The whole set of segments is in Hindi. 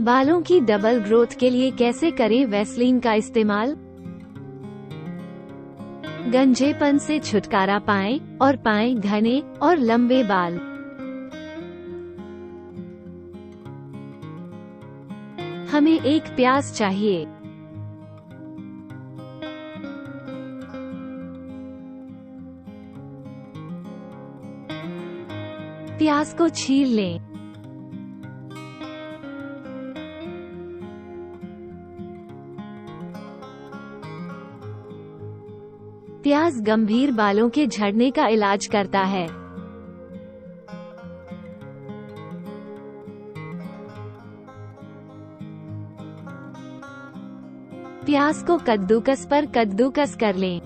बालों की डबल ग्रोथ के लिए कैसे करें वैसलीन का इस्तेमाल? गंजेपन से छुटकारा पाएं और पाएं घने और लंबे बाल। हमें एक प्याज चाहिए। प्याज को छील लें। प्याज गंभीर बालों के झड़ने का इलाज करता है। प्याज को कद्दूकस पर कद्दूकस कर लें।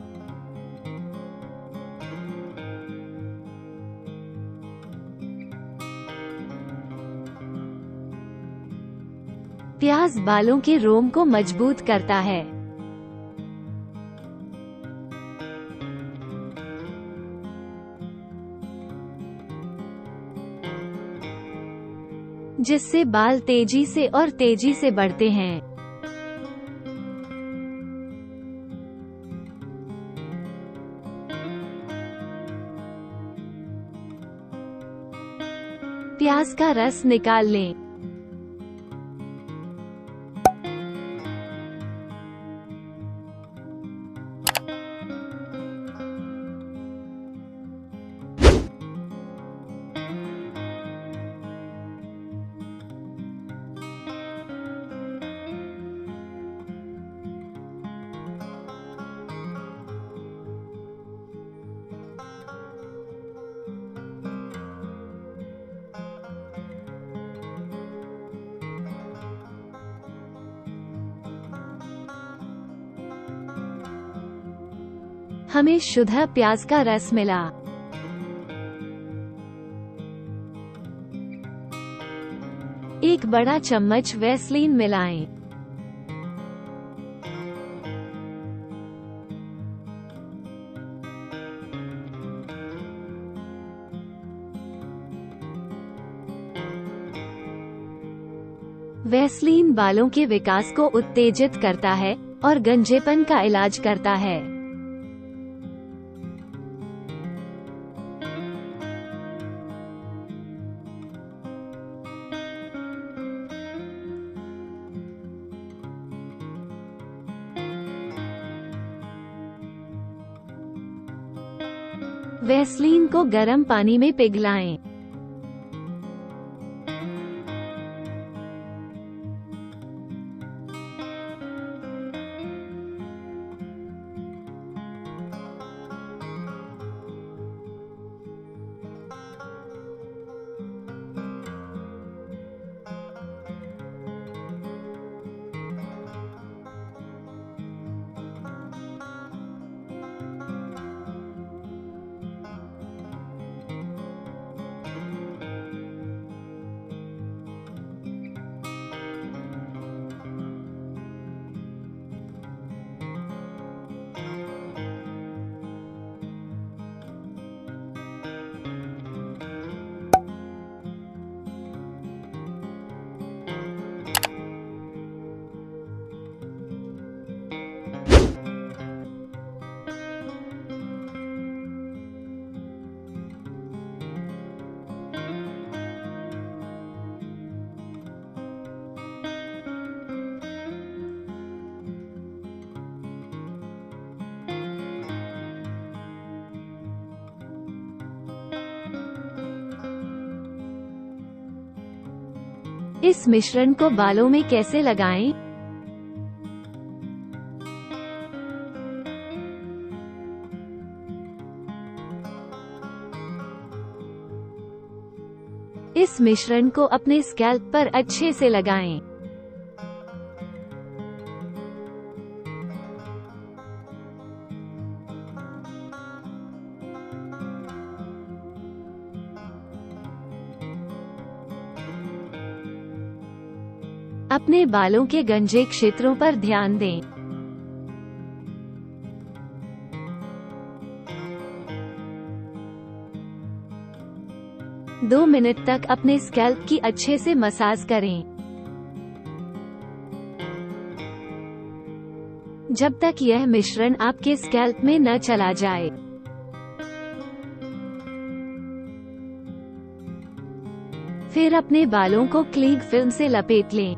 प्याज बालों के रोम को मजबूत करता है। जिससे बाल तेजी से और तेजी से बढ़ते हैं। प्याज का रस निकाल लें। हमें शुद्ध प्याज का रस मिला। एक बड़ा चम्मच वैसलीन मिलाएं। वैसलीन बालों के विकास को उत्तेजित करता है और गंजेपन का इलाज करता है। वैसलीन को गर्म पानी में पिघलाएं। इस मिश्रण को बालों में कैसे लगाएं? इस मिश्रण को अपने स्कैल्प पर अच्छे से लगाएं। अपने बालों के गंजे क्षेत्रों पर ध्यान दें। दो मिनट तक अपने स्कैल्प की अच्छे से मसाज करें। जब तक यह मिश्रण आपके स्कैल्प में न चला जाए। फिर अपने बालों को क्लिंग फिल्म से लपेट लें।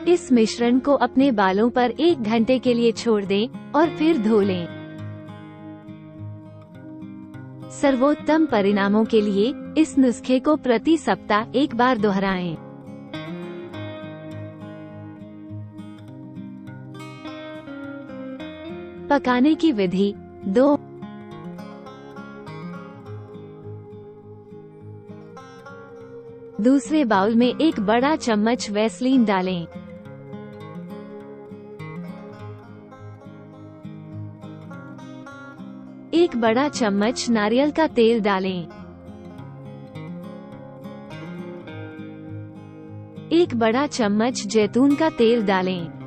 इस मिश्रण को अपने बालों पर 1 घंटे के लिए छोड़ दें और फिर धो लें। सर्वोत्तम परिणामों के लिए इस नुस्खे को प्रति सप्ताह 1 बार दोहराएं। पकाने की विधि 2। दूसरे बाउल में 1 बड़ा चम्मच वैसलीन डालें। एक बड़ा चम्मच नारियल का तेल डालें। 1 बड़ा चम्मच जैतून का तेल डालें।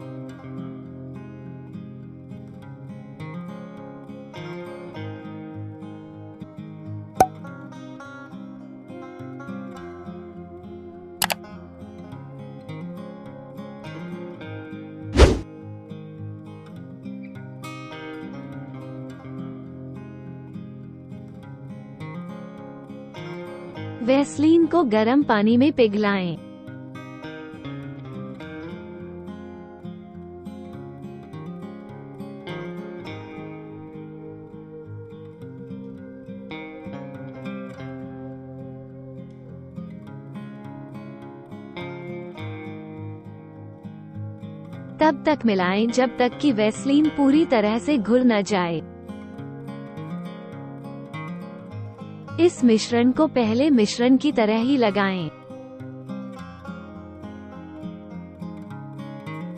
वैसलीन को गर्म पानी में पिघलाएं। तब तक मिलाएं जब तक कि वैसलीन पूरी तरह से घुल न जाए। इस मिश्रण को पहले मिश्रण की तरह ही लगाएं।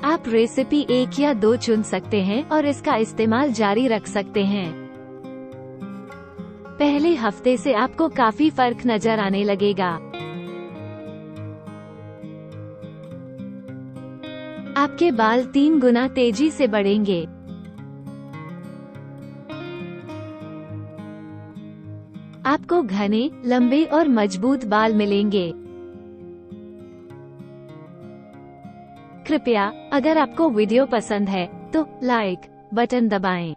आप रेसिपी 1 या 2 चुन सकते हैं और इसका इस्तेमाल जारी रख सकते हैं। पहले हफ्ते से आपको काफी फर्क नजर आने लगेगा। आपके बाल 3 गुना तेजी से बढ़ेंगे। आपको घने, लंबे और मजबूत बाल मिलेंगे। कृपया अगर आपको वीडियो पसंद है तो लाइक बटन दबाएं।